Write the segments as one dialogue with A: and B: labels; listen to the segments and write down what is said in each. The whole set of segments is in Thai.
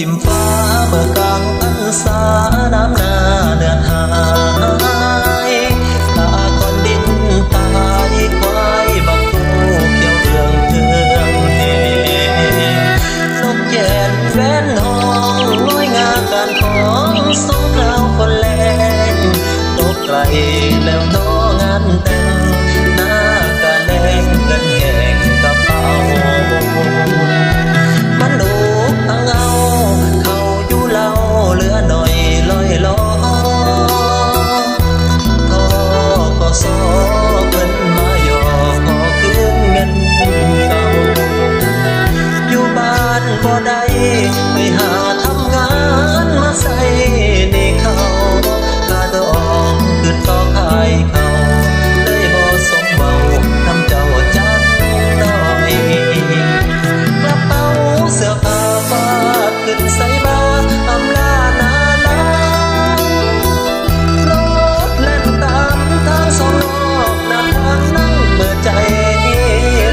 A: ทิมฟ้าเมื่อกลางพรรษาน้ำนาเดือนหายตาคนดินตายควายบักผู้เขียวเรืองเทืองเฮนกแก่นแฟนห้องน้อยงาการของสงคราวคนแลงตกไกลแล้วน้องานแต่งหน้ากะแดงกันแห่งกระเป๋ามันดูอังเอาเขาอยู่เล่าเหลือหน่อยลอยล้อทอก็ซอเพิ่นมาหยอกขอคืนเงินเก่าอยู่บ้านบ่ได้ไปหาทำงานมาใส่ในเขาค่าดอกคือต่อขายเขาเลยบ่สมเว้านำเจ้าจักน้อยกระเป๋าเสื้อผ้าฟาดขึ้นใส่บาอำลานาลารถเล่นตามทางสองนอกหน้าทางนั่งเมื่อใจ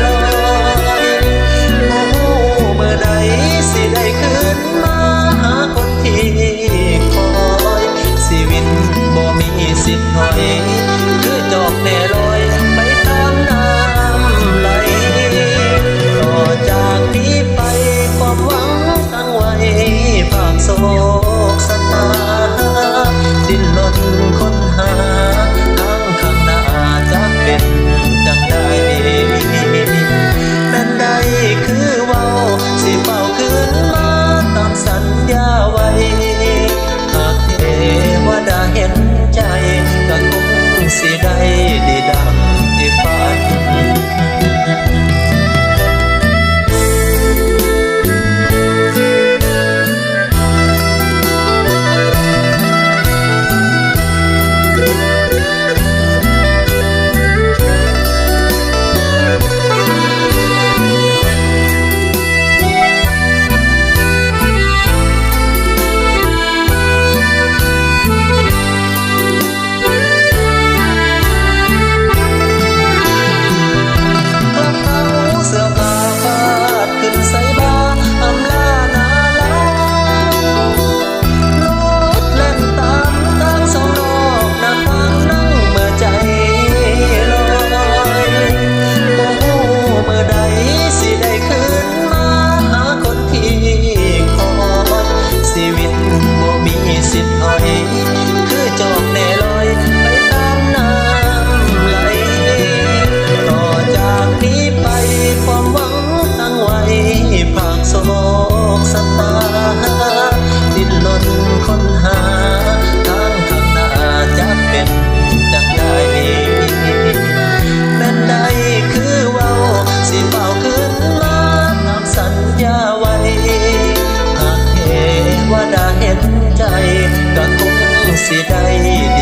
A: ลอยโอ้เมื่อใดสิได้คืนมาหาคนที่คอยชีวิตบ่มีสิทธิ์ถอยคือจอกแน่ลอยไปตามน้ำไหลต่อจากนี้ไปความหวังตั้งไว้ภาคโศกสตาดิ้นรนค้นหาทางข้างหน้าจะเป็นจังใดนั่นใดคือเว้าสิเฝ้าคืนมาตามสัญญาไว้หากเทวดาเห็นใจก็คงสิได้ดีดังที่ฝันชีวิตบ่มีสิทธิ์ถอยคือจอกแน่ลอยไปตามน้ำไหลต่อจากนี้ไปความหวังตั้งไว้ภาคโศกสตาดิ้นรนค้นหาทางข้างหน้าจะเป็นจังใดแม้นใดคือเว้าสิเฝ้าคืนมาตามสัญญาไว้ว่าได้เห็นใจก็คงสิได้